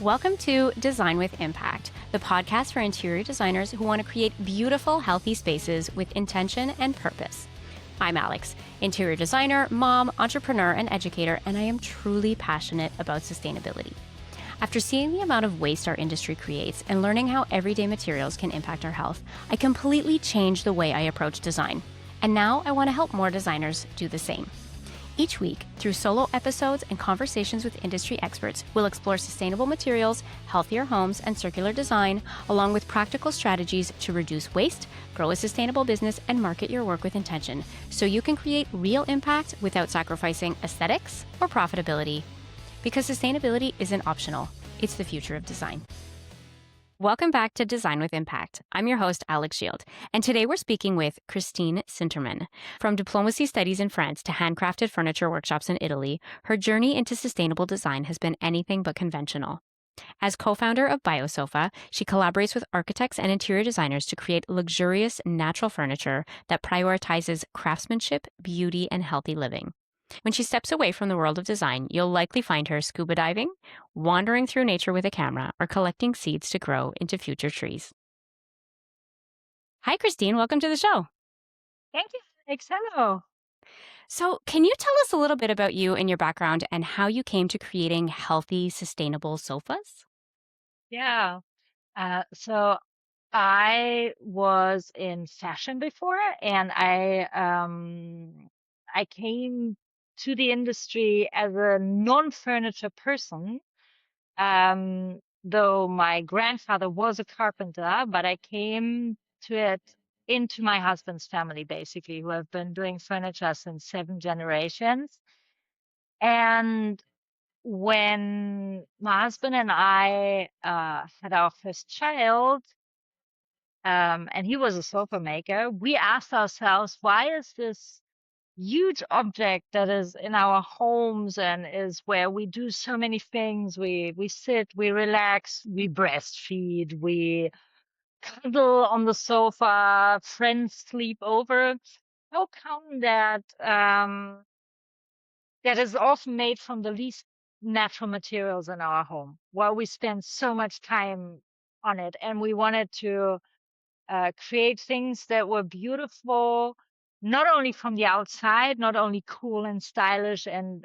Welcome to Design with Impact, the podcast for interior designers who want to create beautiful, healthy spaces with intention and purpose. I'm Alex, interior designer, mom, entrepreneur, and educator, and I am truly passionate about sustainability. After seeing the amount of waste our industry creates and learning how everyday materials can impact our health, I completely changed the way I approach design. And now I want to help more designers do the same. Each week, through solo episodes and conversations with industry experts, we'll explore sustainable materials, healthier homes, and circular design, along with practical strategies to reduce waste, grow a sustainable business, and market your work with intention, so you can create real impact without sacrificing aesthetics or profitability. Because sustainability isn't optional, it's the future of design. Welcome back to Design with Impact. I'm your host, Alex Shield, and today we're speaking with Christine Sintermann. From diplomacy studies in France to handcrafted furniture workshops in Italy, her journey into sustainable design has been anything but conventional. As co-founder of Biosofa, she collaborates with architects and interior designers to create luxurious, natural furniture that prioritizes craftsmanship, beauty, and healthy living. When she steps away from the world of design, you'll likely find her scuba diving, wandering through nature with a camera, or collecting seeds to grow into future trees. Hi, Christine. Welcome to the show. Thank you, Alex. Hello. So, can you tell us a little bit about you and your background and how you came to creating healthy, sustainable sofas? Yeah. So I was in fashion before, and I came to the industry as a non-furniture person. Though my grandfather was a carpenter, but I came to it into my husband's family, basically, who have been doing furniture since 7 generations. And when my husband and I had our first child, and he was a sofa maker, we asked ourselves, why is this huge object that is in our homes and is where we do so many things? We sit, we relax, we breastfeed, we cuddle on the sofa, friends sleep over. How come that is often made from the least natural materials in our home, while we spend so much time on it? And we wanted to create things that were beautiful, not only from the outside, not only cool and stylish, and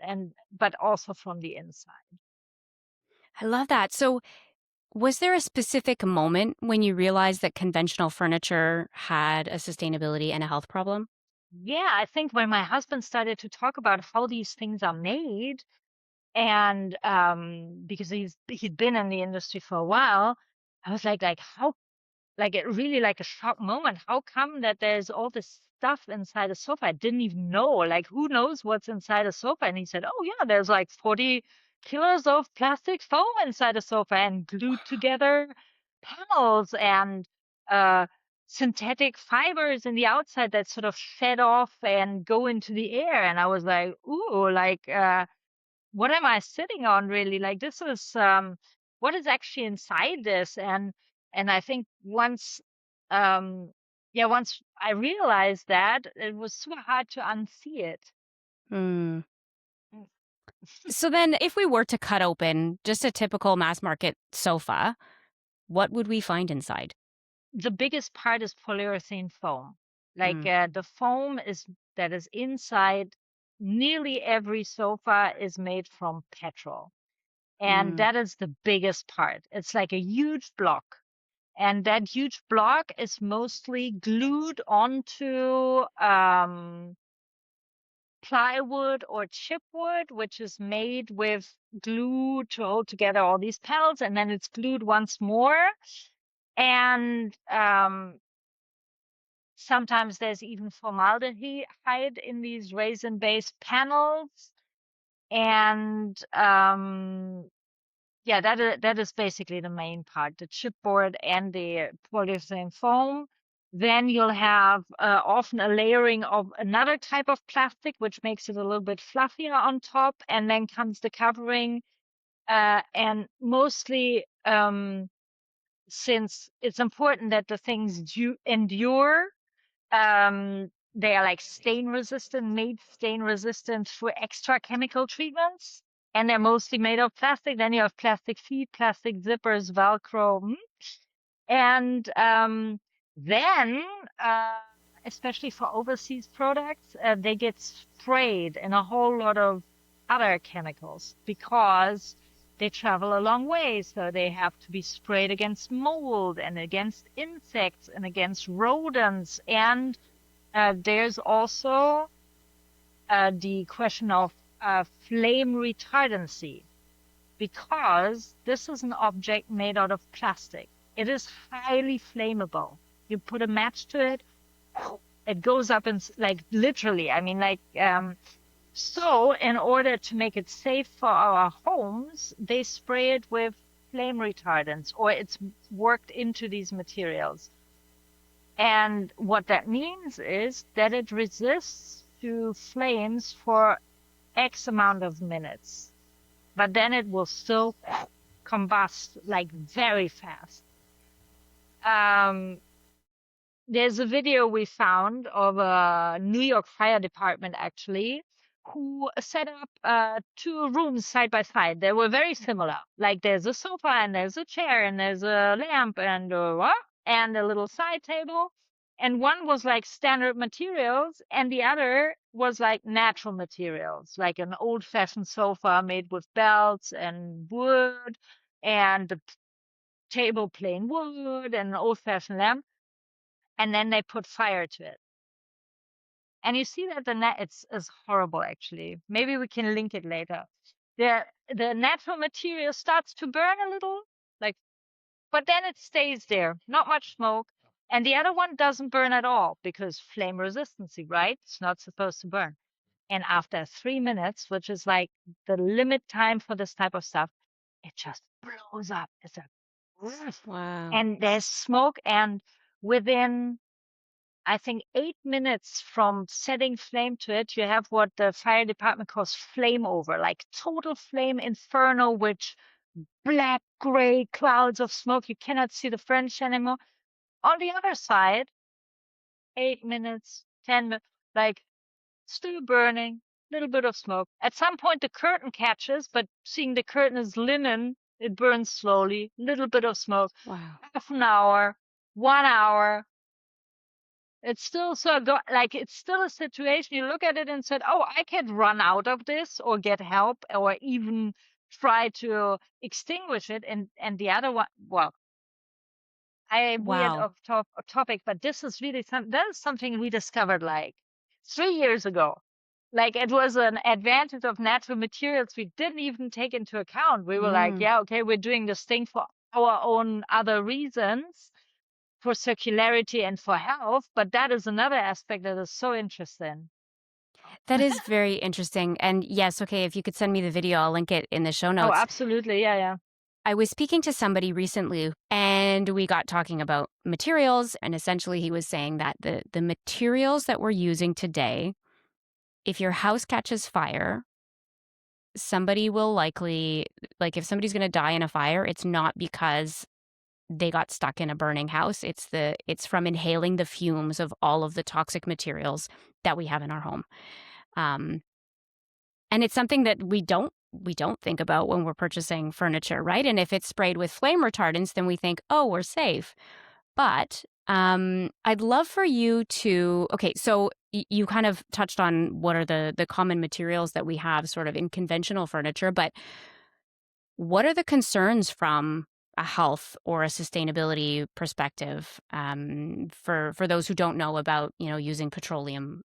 but also from the inside. I love that. So, was there a specific moment when you realized that conventional furniture had a sustainability and a health problem? Yeah, I think when my husband started to talk about how these things are made, and because he'd been in the industry for a while, I was like how, like, it really, like, a shock moment. How come that there's all this stuff inside a sofa? I didn't even know. Like, who knows what's inside a sofa? And he said, oh yeah, there's like 40 kilos of plastic foam inside a sofa, and glued together panels, and uh synthetic fibers in the outside that sort of shed off and go into the air. And I was like, ooh, like, what am I sitting on, really? Like, this is what is actually inside this? And I think um once I realized that, it was super hard to unsee it. Hmm. Mm. So then, if we were to cut open just a typical mass market sofa, what would we find inside? The biggest part is polyurethane foam. Like, Mm. the foam is that is inside nearly every sofa is made from petrol. And Mm. that is the biggest part. It's like a huge block. And that huge block is mostly glued onto plywood or chipwood, which is made with glue to hold together all these panels, and then it's glued once more. And sometimes there's even formaldehyde in these resin-based panels. And yeah, that is basically the main part, the chipboard and the polyurethane foam. Then you'll have often a layering of another type of plastic, which makes it a little bit fluffier on top. And then comes the covering. And mostly, since it's important that the things endure, they are like stain resistant, made stain resistant through extra chemical treatments. and they're mostly made of plastic. Then you have plastic feet, plastic zippers, Velcro. And then, especially for overseas products, they get sprayed in a whole lot of other chemicals because they travel a long way. So they have to be sprayed against mold and against insects and against rodents. And there's also the question of flame retardancy, because this is an object made out of plastic. It is highly flammable. You put a match to it, it goes up and like literally, I mean, like, so in order to make it safe for our homes, they spray it with flame retardants, or it's worked into these materials. And what that means is that it resists to flames for X amount of minutes, but then it will still combust like very fast. There's a video we found of a New York fire department actually, who set up two rooms side by side. They were very similar. Like there's a sofa and there's a chair and there's a lamp and a little side table. And one was like standard materials and the other was like natural materials, like an old-fashioned sofa made with belts and wood, and the table plain wood, and an old-fashioned lamp. And then they put fire to it. And you see that the net is horrible actually. Maybe we can link it later. The natural material starts to burn a little, like, but then it stays there, not much smoke. And the other one doesn't burn at all because flame resistancy, right? It's not supposed to burn. And after 3 minutes, which is like the limit time for this type of stuff, it just blows up. It's a Wow. and there's smoke, and within, I think, 8 minutes from setting flame to it, you have what the fire department calls flame over, like total flame inferno, which black, gray clouds of smoke. You cannot see the furniture anymore. On the other side, 8 minutes, 10 minutes, like still burning, little bit of smoke. At some point, the curtain catches, but seeing the curtain is linen, it burns slowly, little bit of smoke. Wow. Half an hour, 1 hour. It's still like it's still a situation. You look at it and said, "Oh, I can run out of this, or get help, or even try to extinguish it." And the other one, well, I weird Wow. off topic, but this is really that is something we discovered like 3 years ago. Like it was an advantage of natural materials we didn't even take into account. We were like, Mm. yeah, okay, we're doing this thing for our own other reasons, for circularity and for health, but that is another aspect that is so interesting. That is very interesting. And yes, okay, if you could send me the video, I'll link it in the show Oh, notes. absolutely. Yeah, yeah. I was speaking to somebody recently and we got talking about materials, and essentially he was saying that the materials that we're using today, if your house catches fire, somebody will likely, like if somebody's going to die in a fire, it's not because they got stuck in a burning house. It's from inhaling the fumes of all of the toxic materials that we have in our home. Um, and it's something that we don't think about when we're purchasing furniture, right? And if it's sprayed with flame retardants, then we think, oh, we're safe. But I'd love for you to, okay, so you kind of touched on what are the common materials that we have sort of in conventional furniture, but what are the concerns from a health or a sustainability perspective for those who don't know about, using petroleum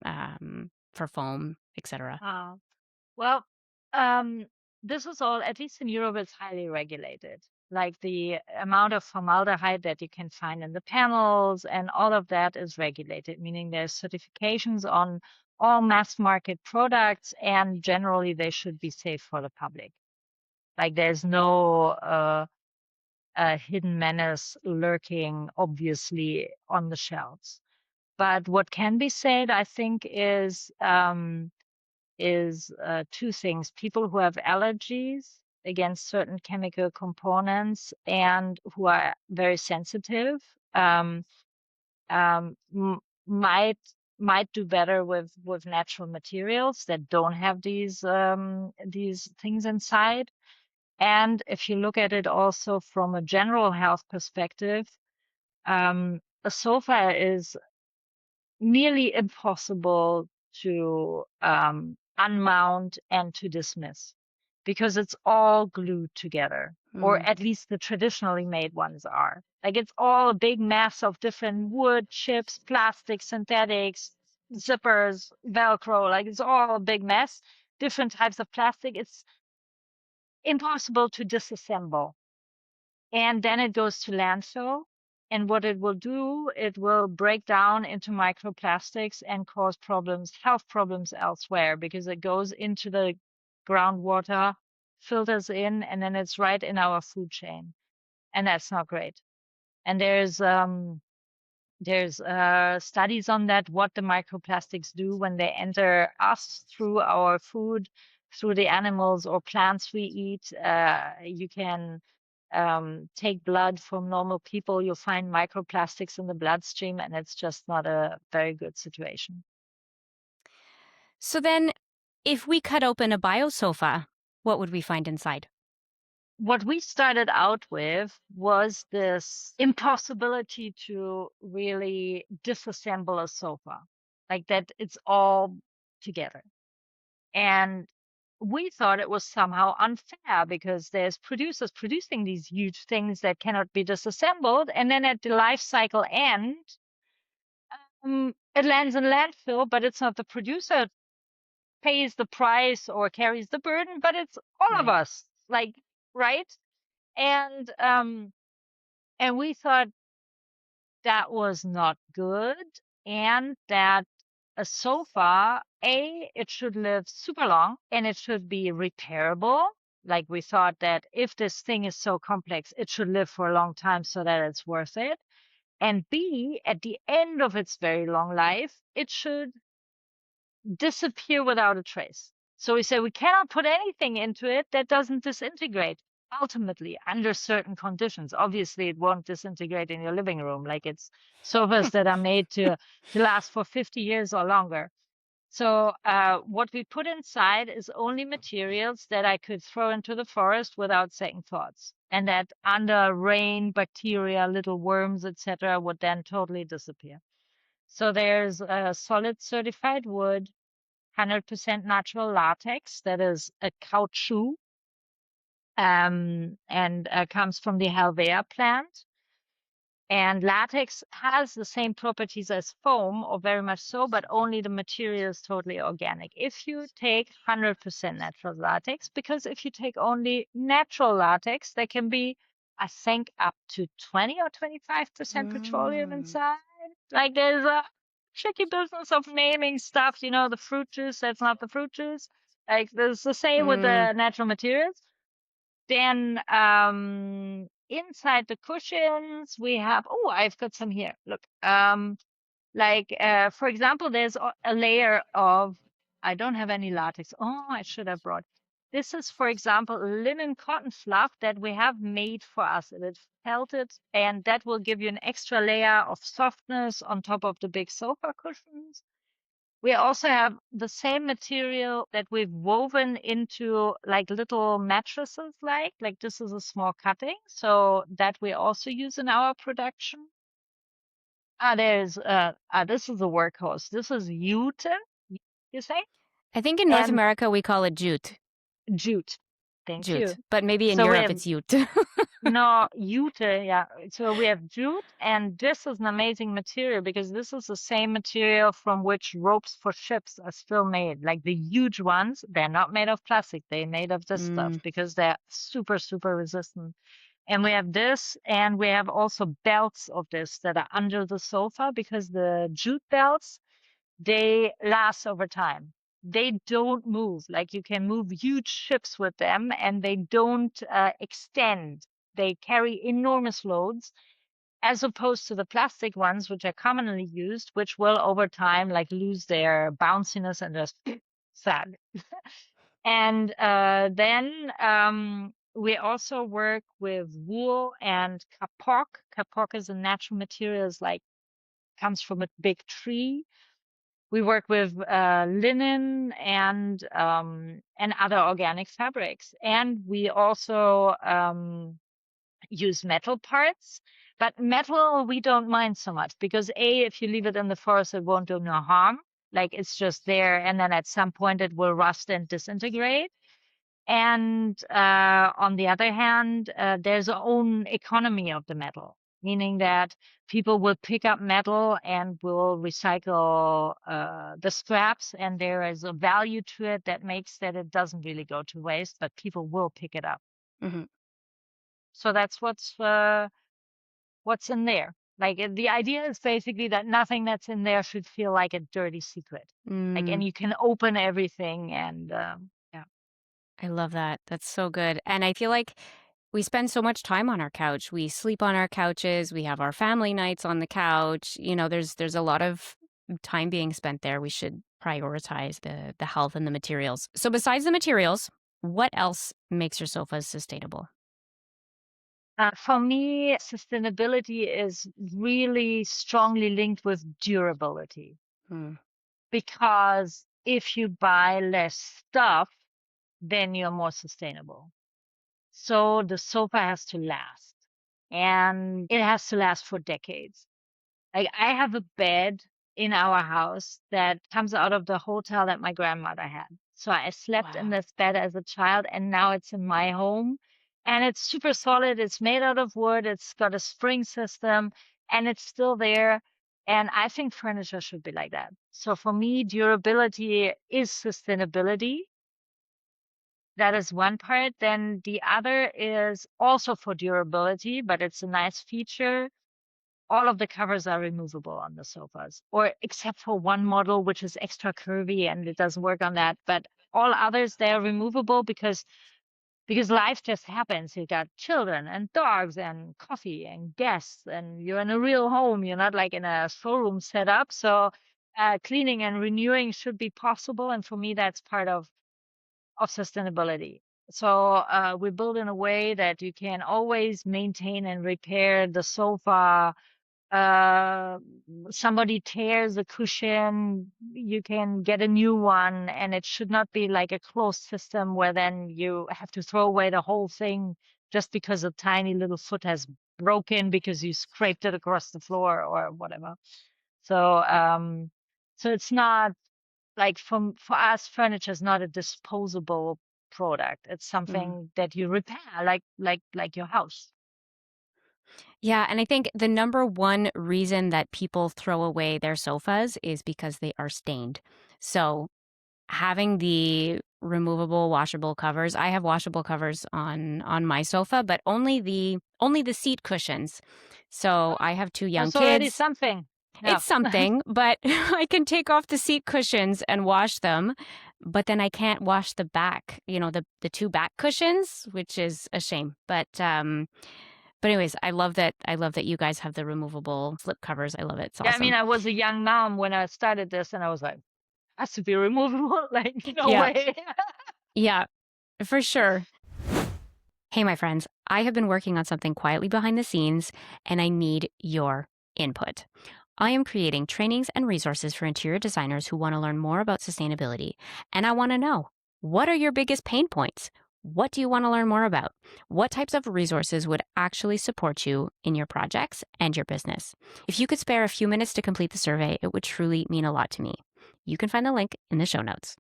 for foam, etc.? Well, um, this is all, at least in Europe, it's highly regulated. Like the amount of formaldehyde that you can find in the panels and all of that is regulated, meaning there's certifications on all mass market products, and generally they should be safe for the public. Like there's no hidden menace lurking, obviously, on the shelves. But what can be said, I think, is two things: people who have allergies against certain chemical components and who are very sensitive, might might do better with natural materials that don't have these things inside. And if you look at it also from a general health perspective, a sofa is nearly impossible to unmount and to dismiss because it's all glued together, or Mm. at least the traditionally made ones are. Like it's all a big mess of different wood, chips, plastic, synthetics, zippers, Velcro. Like it's all a big mess. Different types of plastic. It's impossible to disassemble. And then it goes to landfill. And what it will do, it will break down into microplastics and cause problems, health problems elsewhere, because it goes into the groundwater, filters in, and then it's right in our food chain. And that's not great. And there's studies on that, what the microplastics do when they enter us through our food, through the animals or plants we eat. You can take blood from normal people, you'll find microplastics in the bloodstream, and it's just not a very good situation. So then, if we cut open a biosofa, what would we find inside? What we started out with was this impossibility to really disassemble a sofa, like that it's all together. And we thought it was somehow unfair because there's producers producing these huge things that cannot be disassembled. And then at the life cycle end, it lands in landfill, but it's not the producer pays the price or carries the burden, but it's all of Right. us, like, right? And and we thought that was not good, and that a sofa, it should live super long and it should be repairable. Like we thought that if this thing is so complex, it should live for a long time so that it's worth it. And B, at the end of its very long life, it should disappear without a trace. So we say we cannot put anything into it that doesn't disintegrate ultimately under certain conditions. Obviously, it won't disintegrate in your living room. Like it's sofas that are made to last for 50 years or longer. So what we put inside is only materials that I could throw into the forest without second thoughts, and that under rain, bacteria, little worms, etc., would then totally disappear. So there's a solid certified wood, 100% natural latex that is a caoutchouc, and comes from the Helvea plant. And latex has the same properties as foam, or very much so, but only the material is totally organic. If you take 100% natural latex, because if you take only natural latex, there can be, I think, up to 20 or 25% petroleum Mm. inside. Like there's a tricky business of naming stuff, the fruit juice, that's not the fruit juice. Like there's the same with Mm. the natural materials. Then inside the cushions we have, oh, I've got some here. Look, like for example, there's a layer of, I don't have any latex. Oh, I should have brought. This is, for example, linen cotton fluff that we have made for us. It is felted, and that will give you an extra layer of softness on top of the big sofa cushions. We also have the same material that we've woven into like little mattresses, like this is a small cutting, so that we also use in our production. This is a workhorse. This is jute, you say? I think in North And America we call it jute. jute. Thank Jute. you. But maybe in So we Europe have it's jute. no, jute, yeah. So we have jute, and this is an amazing material because this is the same material from which ropes for ships are still made. Like the huge ones, they're not made of plastic, they're made of this stuff Mm. because they're super, super resistant. And we have this, and we have also belts of this that are under the sofa because the jute belts, they last over time. They don't move. Like you can move huge ships with them, and they don't extend. They carry enormous loads, as opposed to the plastic ones, which are commonly used, which will over time like lose their bounciness and just sad. And then we also work with wool and kapok. Kapok is a natural material, is like comes from a big tree, We work with linen and other organic fabrics, and we also use metal parts. But metal we don't mind so much because if you leave it in the forest, it won't do no harm. Like it's just there, and then at some point it will rust and disintegrate. And on the other hand, there's a own economy of the metal, meaning that people will pick up metal and will recycle the scraps, and there is a value to it that makes that it doesn't really go to waste, but people will pick it up. Hmm. So that's what's in there. Like the idea is basically that nothing that's in there should feel like a dirty secret. Like, and Mm, you can open everything and yeah. I love that. That's so good. And I feel like we spend so much time on our couch. We sleep on our couches. We have our family nights on the couch. There's a lot of time being spent there. We should prioritize the health and the materials. So besides the materials, what else makes your sofas sustainable? For me, sustainability is really strongly linked with durability Mm, because if you buy less stuff, then you're more sustainable. So the sofa has to last and it has to last for decades. Like I have a bed in our house that comes out of the hotel that my grandmother had. So I slept in wow. this bed as a child and now it's in my home and it's super solid. It's made out of wood. It's got a spring system and it's still there. And I think furniture should be like that. So for me, durability is sustainability. That is one part. Then the other is also for durability, but it's a nice feature. All of the covers are removable on the sofas, or except for one model, which is extra curvy and it doesn't work on that. But all others, they're removable because life just happens. You got children and dogs and coffee and guests, and you're in a real home. You're not like in a showroom setup. So cleaning and renewing should be possible. And for me, that's part of sustainability. So we build in a way that you can always maintain and repair the sofa. uh Somebody tears a cushion, you can get a new one, and it should not be like a closed system where then you have to throw away the whole thing just because a tiny little foot has broken because you scraped it across the floor or whatever. So so it's not like for us, furniture is not a disposable product. It's Mm. something that you repair like your house. Yeah, and I think the number one reason that people throw away their sofas is because they are stained. So having the removable washable covers, I have washable covers on my sofa, but only the seat cushions. So I have two young That's already kids. something. Yeah. It's something, but I can take off the seat cushions and wash them, but then I can't wash the back, the two back cushions, which is a shame. But anyways, I love that you guys have the removable slip covers. I love it. It's Yeah, I mean, awesome. I was a young mom when I started this, and I was like, has to be removable. Like, no Yeah. way. Yeah, for sure. Hey, my friends, I have been working on something quietly behind the scenes, and I need your input. I am creating trainings and resources for interior designers who want to learn more about sustainability. And I want to know, what are your biggest pain points? What do you want to learn more about? What types of resources would actually support you in your projects and your business? If you could spare a few minutes to complete the survey, it would truly mean a lot to me. You can find the link in the show notes.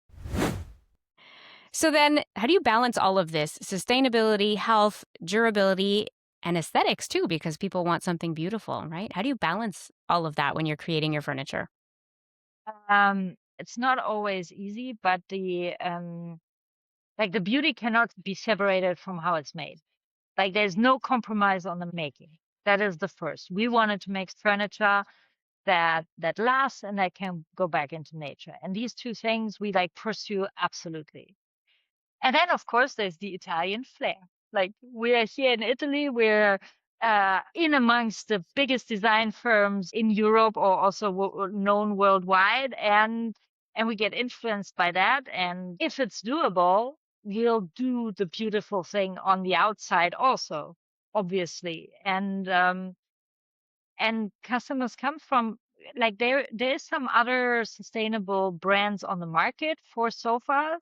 So then, how do you balance all of this sustainability, health, durability, and aesthetics too? Because people want something beautiful, right? How do you balance all of that when you're creating your furniture? It's not always easy, but the like the beauty cannot be separated from how it's made. Like there's no compromise on the making. That is the first. We wanted to make furniture that lasts and that can go back into nature. And these two things we like pursue absolutely. And then, of course, there's the Italian flair. Like we're here in Italy, we're in amongst the biggest design firms in Europe or also known worldwide, and we get influenced by that. And if it's doable, we'll do the beautiful thing on the outside also, obviously. And customers come from like there's some other sustainable brands on the market for sofas,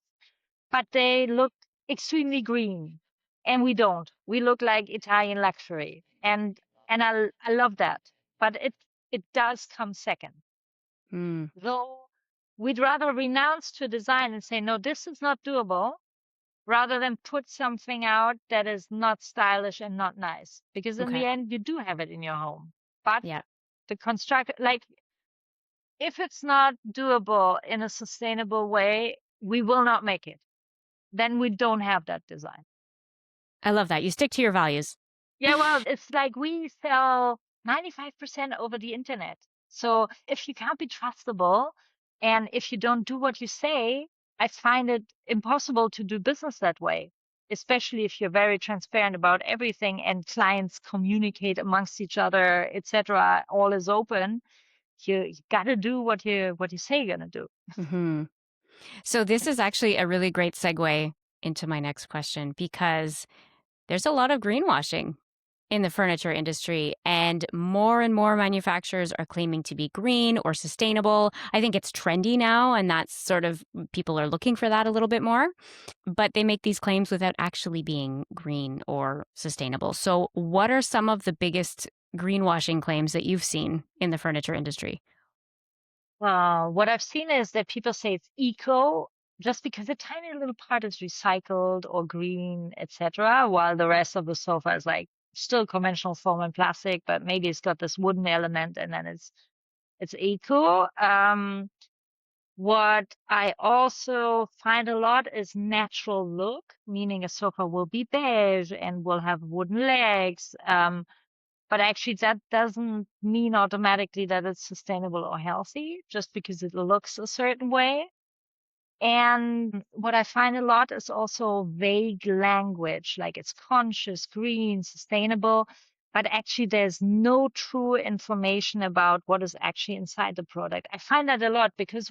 but they look extremely green, and we don't. We look like Italian luxury, and I love that, but it does come second. Mm, Though we'd rather renounce to design and say, no, this is not doable, rather than put something out that is not stylish and not nice. Because in okay. the end, you do have it in your home. But Yeah. the construct, like, if it's not doable in a sustainable way, we will not make it. Then we don't have that design. I love that. You stick to your values. Yeah, well, it's like we sell 95% over the internet. So if you can't be trustable and if you don't do what you say, I find it impossible to do business that way, especially if you're very transparent about everything and clients communicate amongst each other, etc. All is open. You got to do what you say you're gonna do. Hmm. So this is actually a really great segue into my next question because there's a lot of greenwashing in the furniture industry, and more manufacturers are claiming to be green or sustainable. I think it's trendy now, and that's sort of people are looking for that a little bit more. But they make these claims without actually being green or sustainable. So, what are some of the biggest greenwashing claims that you've seen in the furniture industry? What I've seen is that people say it's eco just because a tiny little part is recycled or green, etc., while the rest of the sofa is like still conventional foam and plastic, but maybe it's got this wooden element and then it's eco. What I also find a lot is natural look, meaning a sofa will be beige and will have wooden legs. But actually, that doesn't mean automatically that it's sustainable or healthy just because it looks a certain way. And what I find a lot is also vague language, like it's conscious, green, sustainable, but actually there's no true information about what is actually inside the product. I find that a lot because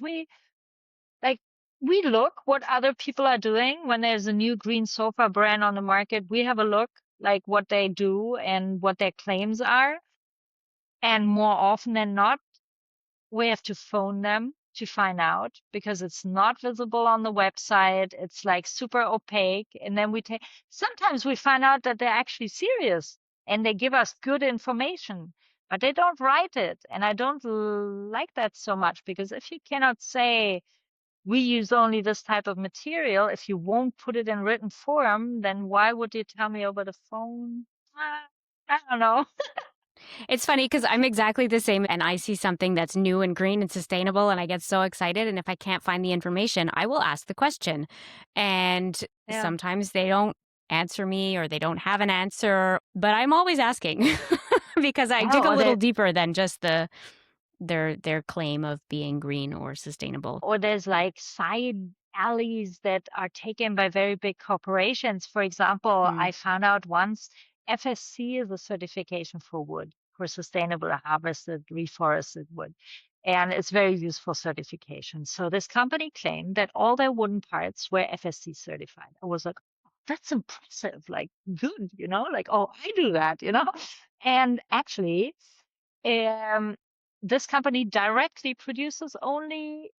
like we look what other people are doing when there's a new green sofa brand on the market. We have a look like what they do and what their claims are. And more often than not, we have to phone them to find out because it's not visible on the website. It's like super opaque. And then sometimes we find out that they're actually serious and they give us good information, but they don't write it. And I don't like that so much because if you cannot say, we use only this type of material, if you won't put it in written form, then why would you tell me over the phone? I don't know. It's funny because I'm exactly the same, and I see something that's new and green and sustainable, and I get so excited. And if I can't find the information, I will ask the question. And Yeah. sometimes they don't answer me or they don't have an answer, but I'm always asking because I dig Oh, a or little they deeper than just their claim of being green or sustainable. or there's like side alleys that are taken by very big corporations. For example, Mm. I found out once FSC is a certification for wood, for sustainable harvested, reforested wood. And it's very useful certification. So this company claimed that all their wooden parts were FSC certified. I was like, "Oh, that's impressive. Like, good, like, oh, I do that, And actually, um, this company directly produces only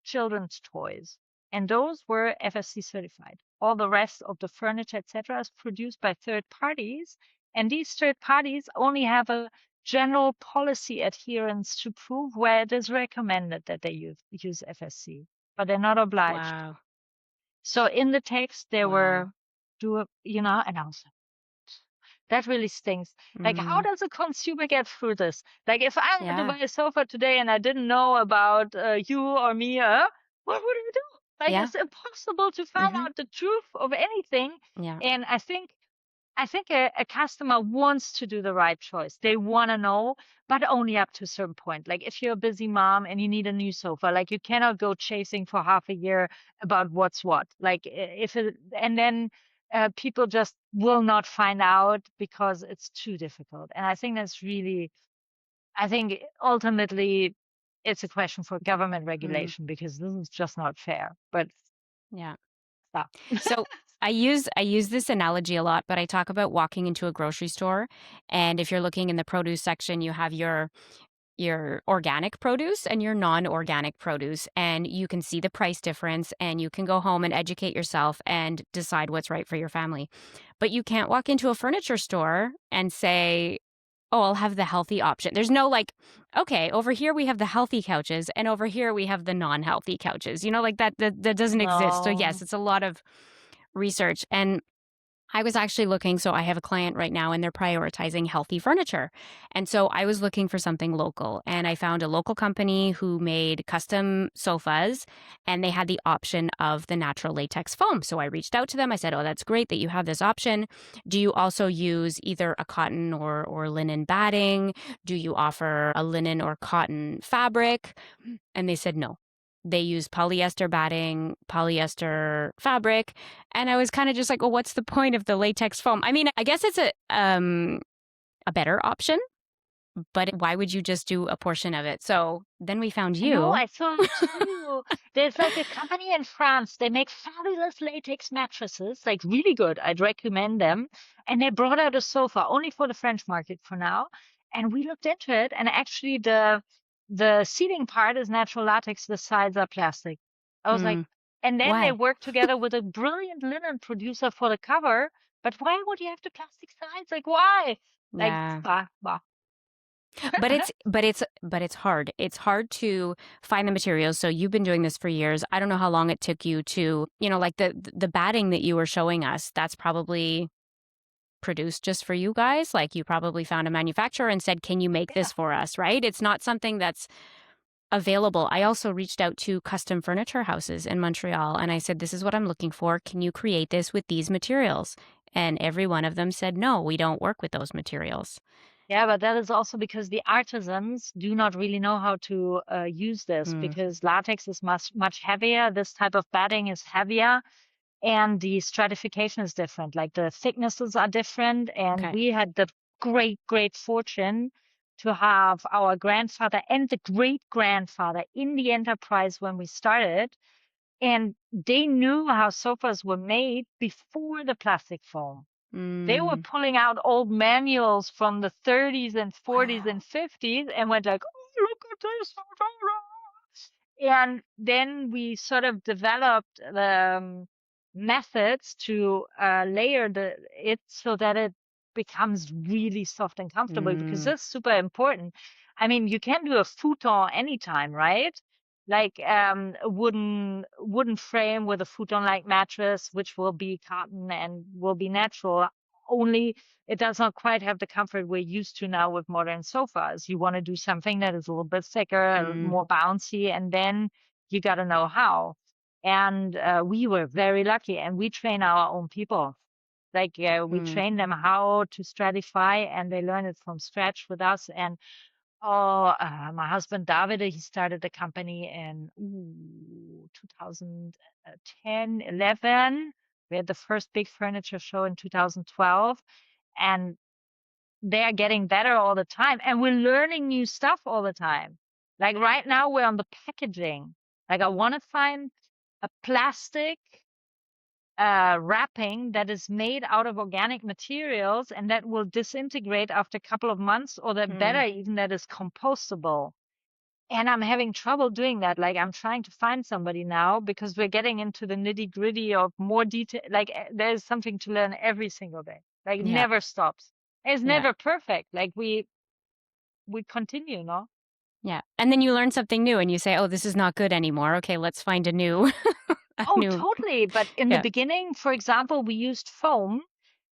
children's toys, and those were FSC certified. All the rest of the furniture, etc., is produced by third parties, and these third parties only have a general policy adherence to prove where it is recommended that they use FSC, but they're not obliged. Wow. So in the text, there Wow. were, and I was that really stinks. Like, how Mm. does a consumer get through this? Like, if I had to Yeah. buy a sofa today and I didn't know about you or me, what would I do? Like, Yeah. it's impossible to find Hmm. out the truth of anything. Yeah. And I think a customer wants to do the right choice. They want to know, but only up to a certain point. Like if you're a busy mom and you need a new sofa, like you cannot go chasing for half a year about what's what. Like and then people just will not find out because it's too difficult. And I think I think ultimately it's a question for government Mm. regulation because this is just not fair. But Yeah. stop. So I use this analogy a lot, but I talk about walking into a grocery store, and if you're looking in the produce section, you have your organic produce and your non-organic produce, and you can see the price difference, and you can go home and educate yourself and decide what's right for your family. But you can't walk into a furniture store and say, "Oh, I'll have the healthy option." There's no like, "Okay, over here we have the healthy couches and over here we have the non-healthy couches." Like that doesn't exist. So yes, No. it's a lot of research. And I was actually looking, so I have a client right now and they're prioritizing healthy furniture. And so I was looking for something local, and I found a local company who made custom sofas, and they had the option of the natural latex foam. So I reached out to them. I said, "Oh, that's great that you have this option. Do you also use either a cotton or linen batting? Do you offer a linen or cotton fabric?" And they said no. They use polyester batting, polyester fabric, and I was kind of just like, "Well, what's the point of the latex foam?" I mean, I guess it's a better option, but why would you just do a portion of it? So then we found I know, you. I saw it too. There's like a company in France. They make fabulous latex mattresses, like really good. I'd recommend them. And they brought out a sofa only for the French market for now. And we looked into it, and actually the seating part is natural latex, the sides are plastic. I was like, Mm, and then they why? worked together with a brilliant linen producer for the cover. But why would you have the plastic sides? Like, why? Like, Yeah. bah, bah. But it's hard. It's hard to find the materials. So you've been doing this for years. I don't know how long it took you to, like the batting that you were showing us, that's probably produced just for you guys. Like you probably found a manufacturer and said, "Can you make Yeah. this for us?" Right? It's not something that's available. I also reached out to custom furniture houses in Montreal and I said, "This is what I'm looking for. Can you create this with these materials?" And every one of them said, "No, we don't work with those materials." Yeah, but that is also because the artisans do not really know how to use this Mm, because latex is much heavier. This type of batting is heavier, and the stratification is different. Like the thicknesses are different. And okay. we had the great fortune to have our grandfather and the great grandfather in the enterprise when we started. And they knew how sofas were made before the plastic foam. They were Mm, pulling out old manuals from the 30s and 40s wow. and 50s and went like, "Oh, look at this." And then we sort of developed the methods to layer it so that it becomes really soft and comfortable, because Mm, that's super important. I mean, you can do a futon anytime, right? Like a wooden frame with a futon-like mattress, which will be cotton and will be natural. Only it does not quite have the comfort we're used to now with modern sofas. You want to do something that is a little bit thicker, a little mm, more bouncy, and then you got to know how. And we were very lucky, and we train our own people. Like we mm, train them how to stratify, and they learn it from scratch with us. And oh, my husband David, he started the company in 2010, 11. We had the first big furniture show in 2012, and they are getting better all the time, and we're learning new stuff all the time. Like right now, we're on the packaging. Like I want to find a plastic wrapping that is made out of organic materials and that will disintegrate after a couple of months, or that mm, better, even that is compostable. And I'm having trouble doing that. Like I'm trying to find somebody now because we're getting into the nitty gritty of more detail. Like there's something to learn every single day. Like it yeah, never stops. It's yeah, never perfect. Like we continue, no? yeah. And then you learn something new and you say, "Oh, this is not good anymore. Okay, let's find a new, a Oh, new." totally. But in the Yeah. beginning, for example, we used foam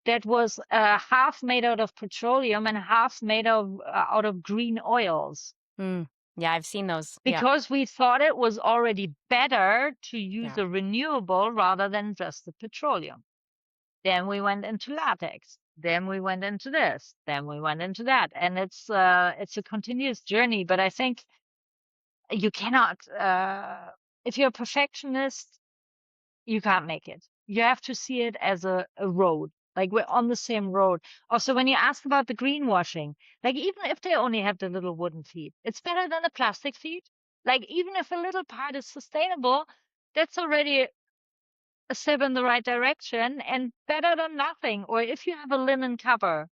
that was half made out of petroleum and half made of out of green oils, Mm, yeah, I've seen those. Yeah. because we thought it was already better to use Yeah. a renewable rather than just the petroleum. Then we went into latex. Then we went into this. Then we went into that. And it's a continuous journey. But I think you cannot if you're a perfectionist, you can't make it. You have to see it as a road. Like we're on the same road. Also, when you ask about the greenwashing, like even if they only have the little wooden feet, it's better than the plastic feet. Like even if a little part is sustainable, that's already a step in the right direction and better than nothing. Or if you have a linen cover,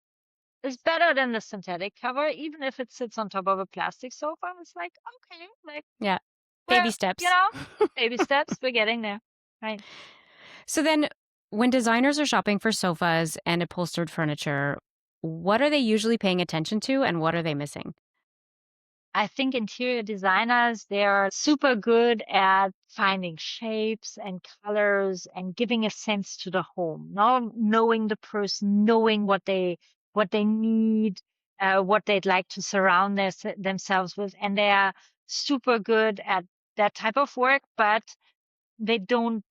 is better than the synthetic cover, even if it sits on top of a plastic sofa. It's like, okay, like, Yeah. Baby well, you steps. know, baby steps, we're getting there. Right. So then, when designers are shopping for sofas and upholstered furniture, what are they usually paying attention to and what are they missing? I think interior designers, they're super good at finding shapes and colors and giving a sense to the home. Now, knowing the person, knowing what they need, what they'd like to surround themselves with, and they are super good at that type of work, but they don't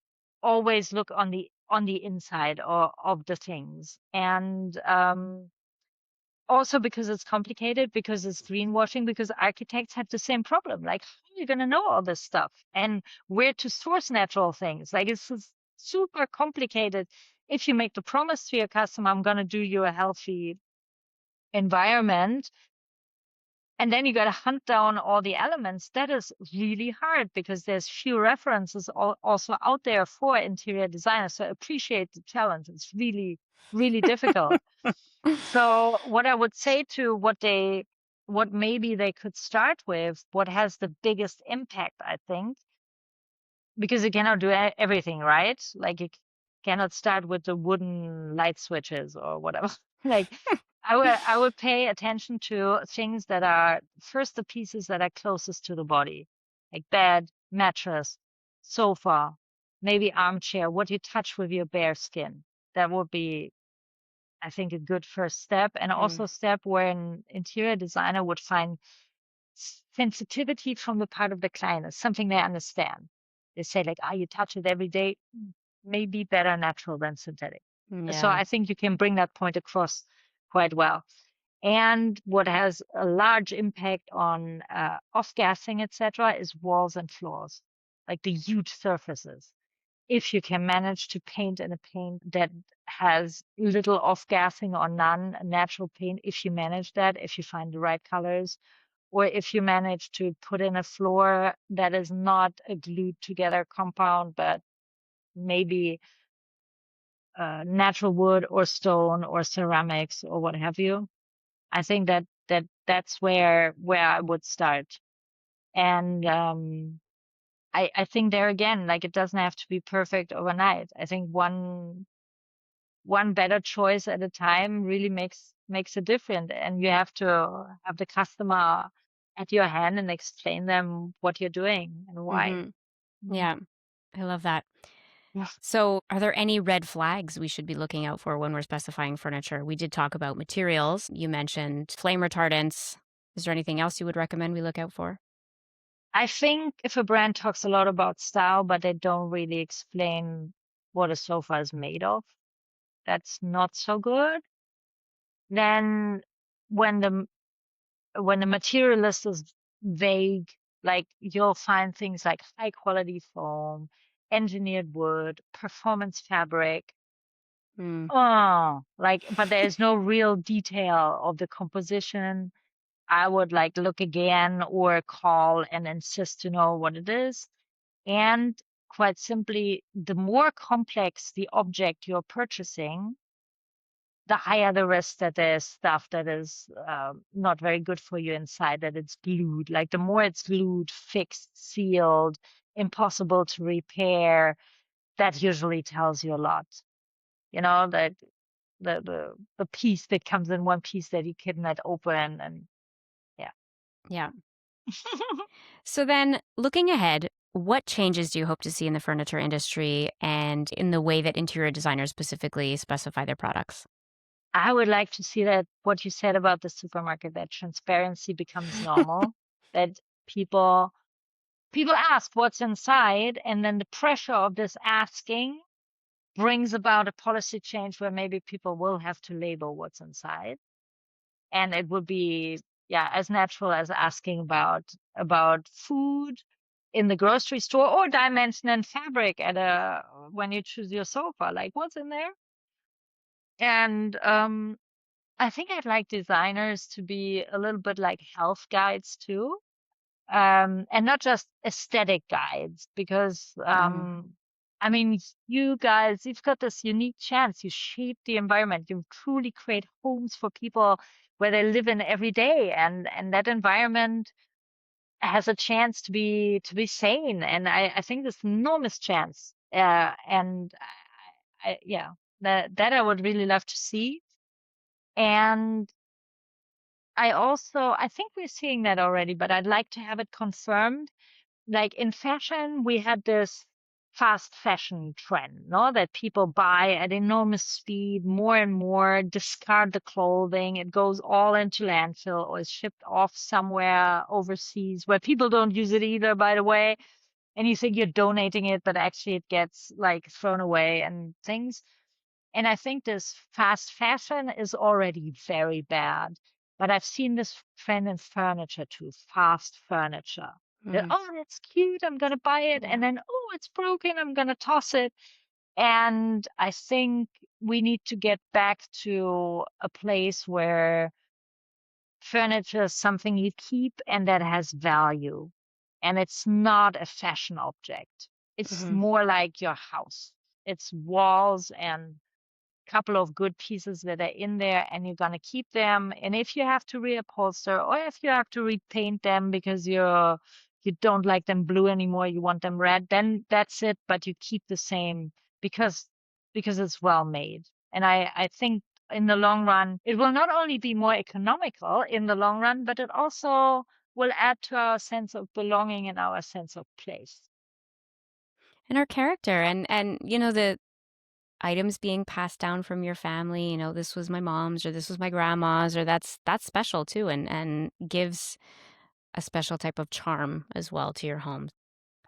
always look on the inside of the things. And also because it's complicated, because it's greenwashing, because architects have the same problem. Like, how are you going to know all this stuff and where to source natural things? Like, it's just super complicated. If you make the promise to your customer, I'm going to do you a healthy environment, and then you got to hunt down all the elements, that is really hard because there's few references also out there for interior designers. So appreciate the challenge. It's really, really difficult. So what I would say to what maybe they could start with, what has the biggest impact, I think, because you cannot do everything, right? Like you cannot start with the wooden light switches or whatever. Like I would pay attention to things that are first the pieces that are closest to the body, like bed, mattress, sofa, maybe armchair, what you touch with your bare skin. That would be, I think, a good first step, and also Mm. a step where an interior designer would find sensitivity from the part of the client is something they understand. They say like, you touch it every day, maybe better natural than synthetic. So Yeah. I think you can bring that point across quite well. And what has a large impact on off-gassing, etc., is walls and floors, like the huge surfaces. If you can manage to paint in a paint that has little off-gassing or none, a natural paint, if you manage that, if you find the right colors, or if you manage to put in a floor that is not a glued together compound, but maybe natural wood or stone or ceramics or what have you. I think that's where I would start. And I think there again, like it doesn't have to be perfect overnight. I think one better choice at a time really makes a difference, and you have to have the customer at your hand and explain them what you're doing and why. Mhm. Mm. Yeah. I love that. Yeah. So, are there any red flags we should be looking out for when we're specifying furniture? We did talk about materials. You mentioned flame retardants. Is there anything else you would recommend we look out for? I think if a brand talks a lot about style, but they don't really explain what a sofa is made of, that's not so good. Then when the material list is vague, like you'll find things like high quality foam, engineered wood, performance fabric. Mm. Oh, like, but there's no real detail of the composition. I would like look again or call and insist to know what it is. And quite simply, the more complex the object you're purchasing, the higher the risk that there's stuff that is not very good for you inside, that it's glued. Like the more it's glued, fixed, sealed, impossible to repair, that usually tells you a lot. That the piece that comes in one piece that you cannot open, and yeah. Yeah. So then, looking ahead, what changes do you hope to see in the furniture industry and in the way that interior designers specifically specify their products? I would like to see that what you said about the supermarket, that transparency becomes normal, that people people ask what's inside, and then the pressure of this asking brings about a policy change where maybe people will have to label what's inside, and it would be, yeah, as natural as asking about food in the grocery store, or dimension and fabric at a when you choose your sofa, like what's in there. And I think I'd like designers to be a little bit like health guides too, and not just aesthetic guides, because Mm. I mean, you guys, you've got this unique chance. You shape the environment. You truly create homes for people where they live in every day, and that environment has a chance to be sane. And I think this enormous chance. And yeah, that I would really love to see. And I think we're seeing that already, but I'd like to have it confirmed. Like in fashion, we had this fast fashion trend, no? That people buy at enormous speed, more and more, discard the clothing. It goes all into landfill or is shipped off somewhere overseas where people don't use it either, by the way. And you think you're donating it, but actually it gets like thrown away and things. And I think this fast fashion is already very bad. But I've seen this trend in furniture too, fast furniture. Mm, Oh, that's cute. I'm going to buy it. yeah. And then, oh, it's broken. I'm going to toss it. And I think we need to get back to a place where furniture is something you keep and that has value. And it's not a fashion object. It's Hmm. more like your house. It's walls and couple of good pieces that are in there, and you're going to keep them. And if you have to reupholster or if you have to repaint them because you don't like them blue anymore, you want them red, then that's it. But you keep the same because it's well made. And I think in the long run, it will not only be more economical in the long run, but it also will add to our sense of belonging and our sense of place. And our character and the items being passed down from your family, this was my mom's or this was my grandma's or that's special too and gives a special type of charm as well to your home.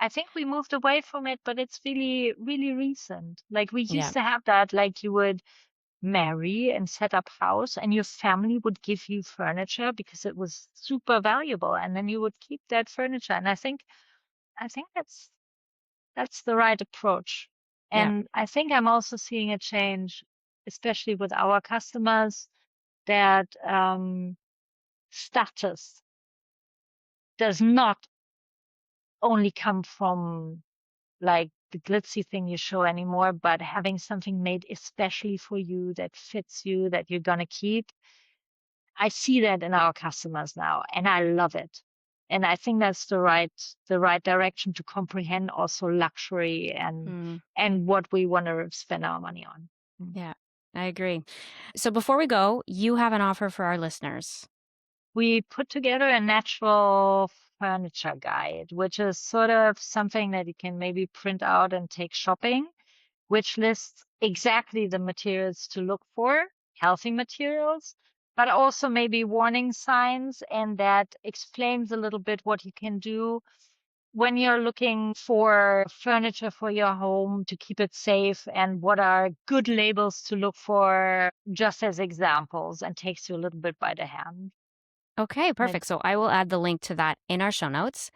I think we moved away from it, but it's really, really recent. Like we Yeah. used to have that, like you would marry and set up house and your family would give you furniture because it was super valuable and then you would keep that furniture. And I think that's the right approach. Yeah. And I think I'm also seeing a change, especially with our customers, that status does not only come from like the glitzy thing you show anymore, but having something made especially for you that fits you, that you're gonna keep. I see that in our customers now, and I love it. And I think that's the right direction to comprehend also luxury Mm, and what we want to spend our money on. Mm. yeah, I agree. So before we go, you have an offer for our listeners. We put together a natural furniture guide, which is sort of something that you can maybe print out and take shopping, which lists exactly the materials to look for, healthy materials, but also maybe warning signs, and that explains a little bit what you can do when you're looking for furniture for your home to keep it safe and what are good labels to look for, just as examples, and takes you a little bit by the hand. Okay, And perfect. So I will add the link to that in our show notes.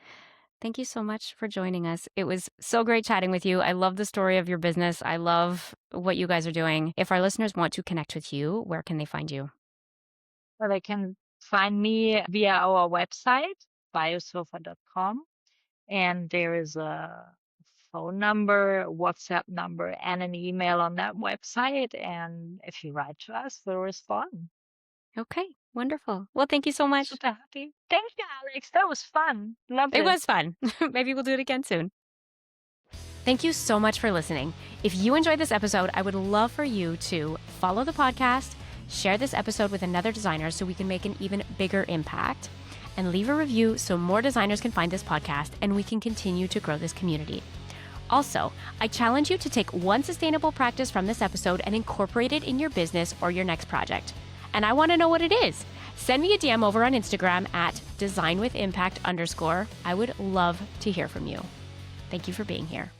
Thank you so much for joining us. It was so great chatting with you. I love the story of your business. I love what you guys are doing. If our listeners want to connect with you, where can they find you? well, they can find me via our website, biosofa.com. And there is a phone number, a WhatsApp number, and an email on that website. And if you write to us, we'll respond. Okay, wonderful. Well, thank you so much. Super happy. Thank you, Alex. That was fun. Loved It it. was fun. Maybe we'll do it again soon. Thank you so much for listening. If you enjoyed this episode, I would love for you to follow the podcast, share this episode with another designer so we can make an even bigger impact, and leave a review so more designers can find this podcast and we can continue to grow this community. Also, I challenge you to take one sustainable practice from this episode and incorporate it in your business or your next project. And I want to know what it is. Send me a DM over on Instagram at designwithimpact_. I would love to hear from you. Thank you for being here.